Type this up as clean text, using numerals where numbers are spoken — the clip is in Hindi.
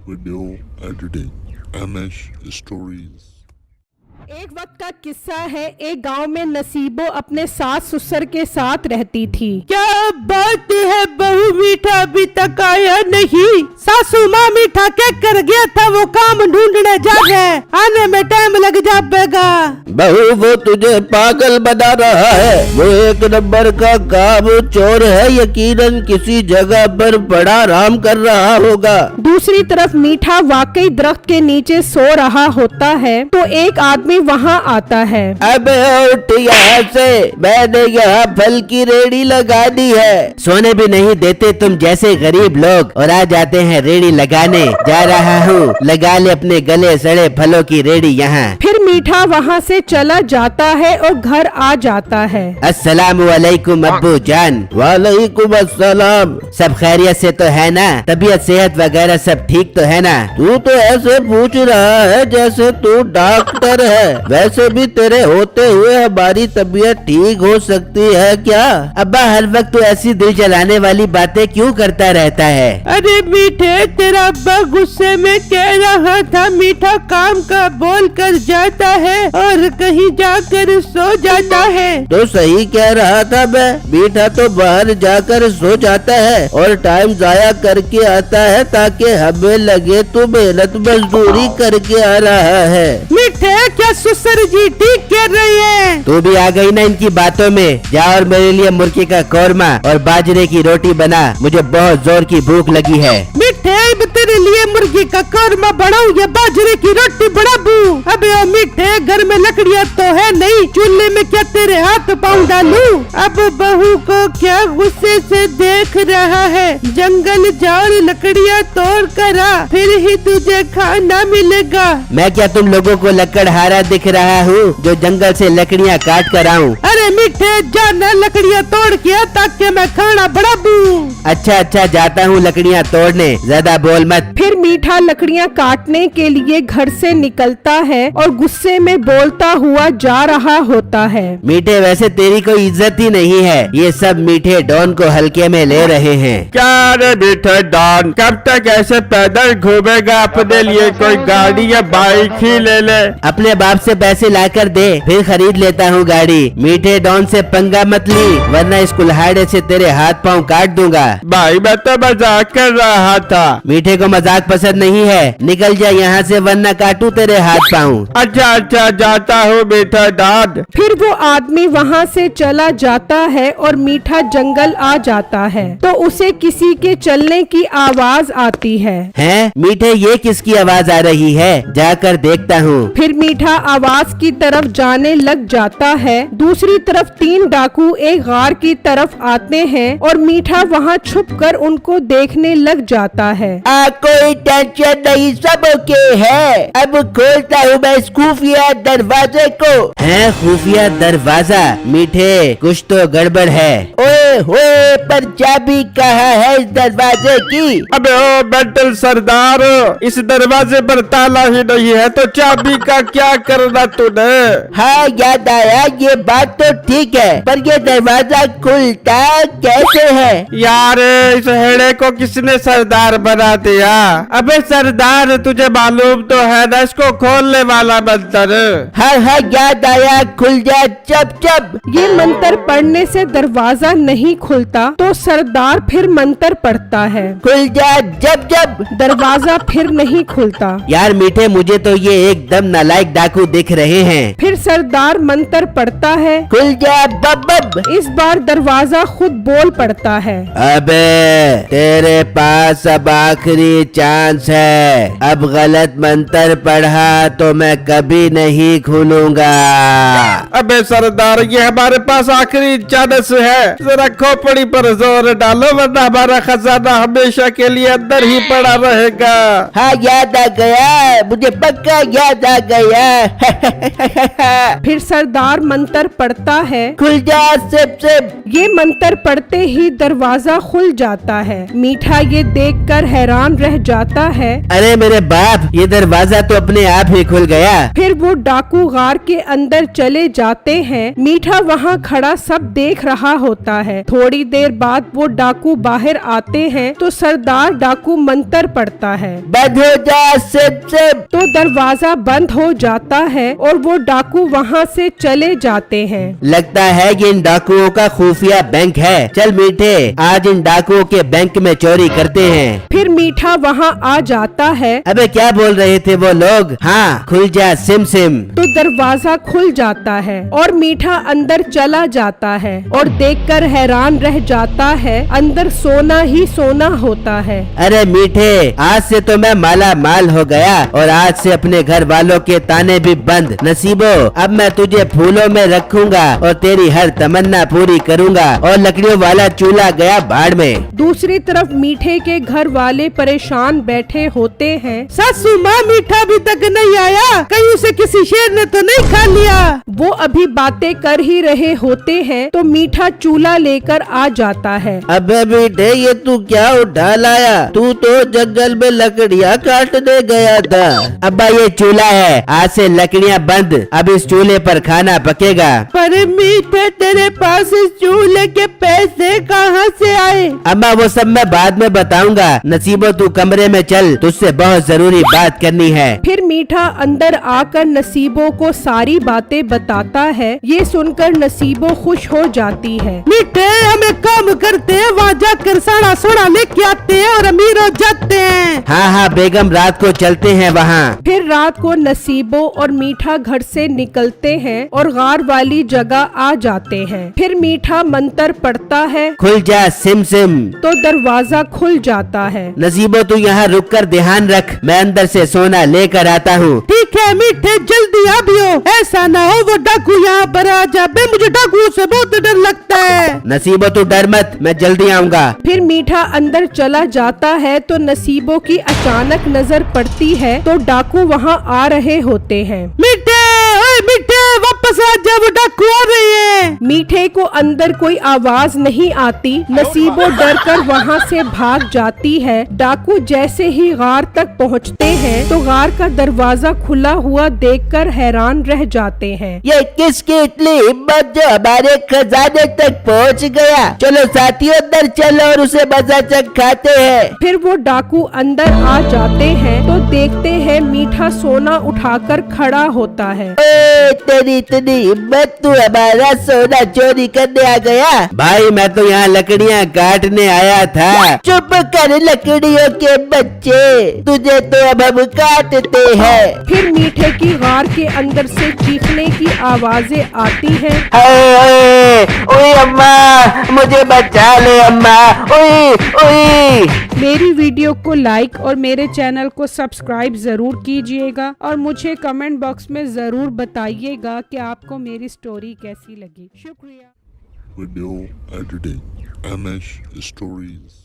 video editing, MS Stories। एक वक्त का किस्सा है। एक गांव में नसीबो अपने सास ससुर के साथ रहती थी। क्या बात है, बहू मीठा अभी तक आया नहीं। सासू माँ मीठा क्या कर गया था, वो काम ढूंढने जा रहे, आने में टाइम लग जाएगा। बहू वो तुझे पागल बना रहा है, वो एक नंबर का काम चोर है, यकीनन किसी जगह पर बड़ा आराम कर रहा होगा। दूसरी तरफ मीठा वाकई दरख्त के नीचे सो रहा होता है तो एक आदमी वहाँ आता है। अब उठ यहाँ से, मैंने यहाँ फल की रेडी लगा दी है। सोने भी नहीं देते तुम जैसे गरीब लोग और आ जाते हैं रेडी लगाने। जा रहा हूँ, लगा ले अपने गले सड़े फलों की रेडी यहाँ। फिर मीठा वहाँ से चला जाता है और घर आ जाता है। अस्सलाम वालेकुम अब्बू जान। वालेकुम अस्सलाम। सब खैरियत से तो है ना? तबीयत सेहत वगैरह सब ठीक तो है ना? तू तो ऐसे पूछ रहा है जैसे तू डॉक्टर है। वैसे भी तेरे होते हुए हमारी तबीयत ठीक हो सकती है क्या? अब्बा हर वक्त तू ऐसी दिल जलाने वाली बातें क्यों करता रहता है? अरे मीठे, तेरा अब्बा गुस्से में कह रहा था मीठा काम का बोल कर जाता है और कहीं जाकर सो जाता है। तो सही कह रहा था मैं। मीठा तो बाहर जाकर सो जाता है और टाइम जाया करके आता है ताकि हमें लगे तू मेहनत मजदूरी करके आ रहा है। मीठे, क्या ससुर जी ठीक कह रही है? तू भी आ गई ना इनकी बातों में। जा और मेरे लिए मुर्गी का कौरमा और बाजरे की रोटी बना, मुझे बहुत जोर की भूख लगी है। मीठे, तेरे लिए मुर्गी का कौरमा बनाऊं या बाजरे की रोटी बनाऊं? अबे ओ मीठे, घर में लकड़ियाँ तो है नहीं, चूल्हे में क्या तेरे हाथ पाँव डालूं? अब बहू को क्या गुस्से से देख रहा है। जंगल जाओ, लकड़ियाँ तोड़ कर आ, फिर ही तुझे खाना मिलेगा। मैं क्या तुम लोगों को लकड़हारा दिख रहा हूँ जो जंगल से लकड़ियाँ काट कर आऊँ? अरे मीठे, जाना लकड़ियाँ तोड़ के ताकि मैं खाना बनाऊं। अच्छा जाता हूँ लकड़ियाँ तोड़ने, ज्यादा बोल मत। फिर मीठा लकड़ियाँ काटने के लिए घर से निकलता है और गुस्से में बोलता हुआ जा रहा होता है। मीठे, वैसे तेरी कोई इज्जत ही नहीं है। ये सब मीठे डॉन को हल्के में ले रहे हैं। क्या रे मीठे डॉन, कब तक ऐसे पैदल घूमेगा? अपने लिए कोई गाड़ी या बाइक ही ले ले। अपने बाप से पैसे लाकर दे, फिर खरीद लेता हूँ गाड़ी। मीठे डॉन से पंगा मत ली, वरना इस कुल्हाड़े से तेरे हाथ पाँव काट दूंगा। भाई मैं तो मजाक कर रहा था। मीठे को मजाक पसंद नहीं है, निकल जा यहाँ से वरना काटू तेरे हाथ पाँव। अच्छा जाता हूँ मीठा डॉन। फिर वो आदमी वहाँ से चला जाता है और मीठा जंगल आ जाता है तो उसे किसी के चलने की आवाज आती है। हैं? मीठे, ये किसकी आवाज आ रही है? जाकर देखता हूँ। फिर मीठा आवाज की तरफ जाने लग जाता है। दूसरी तरफ 3 डाकू एक गार की तरफ आते हैं और मीठा वहाँ छुपकर उनको देखने लग जाता है। कोई टेंशन नहीं, सब ओके है। अब खोलता हूँ मैं इस खुफिया दरवाजे को। है खुफिया दरवाजा? मीठे, कुछ तो गड़बड़ है। ओए होए, पर चाबी कहाँ है इस दरवाजे की? अबे ओ मेंटल सरदार, इस दरवाजे पर ताला ही नहीं है तो चाबी का क्या करना तूने? हाँ याद आया, ये बात तो ठीक है, पर ये दरवाजा खुलता कैसे है? यार इस हेड़े को किसने सरदार बना दिया? अबे सरदार, तुझे मालूम तो है ना इसको खोलने वाला मंत्र। हाँ याद आया, खुल जा चप चप। ये मंत्र पढ़ने से दरवाजा नहीं खुलता तो सरदार फिर मंत्र पढ़ता है। खुल जा जब जब। दरवाजा फिर नहीं खुलता। यार मीठे, मुझे तो ये एकदम नालायक डाकू दिख रहे हैं। फिर सरदार मंत्र पढ़ता है। खुल जा बब बब। इस बार दरवाजा खुद बोल पड़ता है। अबे तेरे पास अब आखिरी चांस है, अब गलत मंत्र पढ़ा तो मैं कभी नहीं खुलूंगा। अबे सरदार, ये हमारे पास आखिरी चांस है, जरा खोपड़ी पर जोर डालो वरना हमारा खजाना हमेशा के लिए अंदर ही पड़ा रहेगा। हाँ याद आ गया, मुझे पक्का याद आ गया। फिर सरदार मंत्र पढ़ता पढ़ता है, खुल जा सिप सिप। ये मंत्र पढ़ते ही दरवाजा खुल जाता है। मीठा ये देखकर हैरान रह जाता है। अरे मेरे बाप, ये दरवाजा तो अपने आप ही खुल गया। फिर वो डाकू गार के अंदर चले जाते हैं। मीठा वहाँ खड़ा सब देख रहा होता है। थोड़ी देर बाद वो डाकू बाहर आते हैं तो सरदार डाकू मंत्र पढ़ता है। बंद हो जा सिप सिप। तो दरवाजा बंद हो जाता है और वो डाकू वहाँ से चले जाते हैं। लगता है कि इन डाकुओं का खुफिया बैंक है। चल मीठे, आज इन डाकुओं के बैंक में चोरी करते हैं। फिर मीठा वहाँ आ जाता है। अबे क्या बोल रहे थे वो लोग? हाँ, खुल जा सिम सिम। तो दरवाजा खुल जाता है और मीठा अंदर चला जाता है और देखकर हैरान रह जाता है। अंदर सोना ही सोना होता है। अरे मीठे, आज से तो मैं माला माल हो गया और आज से अपने घर वालों के ताने भी बंद। नसीबो, अब मैं तुझे फूलों में रखूंगा और तेरी हर तमन्ना पूरी करूंगा। और लकड़ियों वाला चूल्हा गया भाड़ में। दूसरी तरफ मीठे के घर वाले परेशान बैठे होते हैं। सासू माँ, मीठा अभी तक नहीं आया, कहीं उसे किसी शेर ने तो नहीं खा लिया। वो अभी बातें कर ही रहे होते हैं तो मीठा चूल्हा लेकर आ जाता है। अबे मीठे, ये तू क्या उठा लाया? तू तो जंगल में लकड़ियाँ काटने गया था। अब्बा ये चूल्हा है, आज से लकड़ियाँ बंद। अब इस चूल्हे पर खाना पकेगा। पर मीठे, तेरे पास इस चूल्हे के पैसे कहाँ से आए? अम्मा वो सब मैं बाद में बताऊंगा। नसीबो तू कमरे में चल, तुझसे बहुत जरूरी बात करनी है। फिर मीठा अंदर आकर नसीबो को सारी बातें बताता है। ये सुनकर नसीबो खुश हो जाती है। मीठे, हम एक काम करते हैं, वहाँ जाकर साड़ा सोना लेके आते हैं और अमीर हो जाते हैं। हाँ हाँ बेगम, रात को चलते हैं वहाँ। फिर रात को नसीबो और मीठा घर से निकलते हैं और गार वाली जगह आ जाते हैं। फिर मीठा मंत्र पढ़ता है, खुल जा सिम सिम। तो दरवाजा खुल जाता है। नसीबो तू यहाँ रुक कर ध्यान रख, मैं अंदर से सोना लेकर आता हूँ। ठीक है मीठे, जल्दी आबियो, ऐसा ना हो वो डाकू यहाँ पर आ जाए। मुझे डाकुओं से बहुत डर लगता है। नसीबो तू डर मत, मैं जल्दी आऊँगा। फिर मीठा अंदर चला जाता है तो नसीबो की अचानक नजर पड़ती है तो डाकू वहाँ आ रहे होते हैं। मीठे, ओए मीठे, वापस आ जा, वो डाकू आ रहे हैं। मीठे को अंदर कोई आवाज नहीं आती। नसीबो डर कर वहाँ से भाग जाती है। डाकू जैसे ही गार तक पहुँचते हैं तो गार का दरवाजा खुला हुआ देखकर हैरान रह जाते हैं। ये किसकी इतनी हिम्मत जो हमारे खजाने तक पहुंच गया? चलो साथियों, अंदर चलो और उसे मजा चखाते हैं। फिर वो डाकू अंदर आ जाते हैं तो देखते हैं मीठा सोना उठाकर खड़ा होता है। ओए, तेरी इतनी हिम्मत, तू हमारा सोना चोरी करने आ गया? भाई मैं तो यहाँ लकड़ियाँ काटने आया था। चुप कर लकड़ियों के बच्चे, तुझे तो अब हम काटते हैं। फिर मीठे की गार के अंदर से चीखने की आवाजें आती हैं। ओए अम्मा, मुझे बचा ले अम्मा, ओए ओए। मेरी वीडियो को लाइक और मेरे चैनल को सब्सक्राइब जरूर कीजिएगा और मुझे कमेंट बॉक्स में जरूर बताइएगा कि आपको मेरी स्टोरी कैसी लगी। शुक्रिया। Video editing. MS Stories.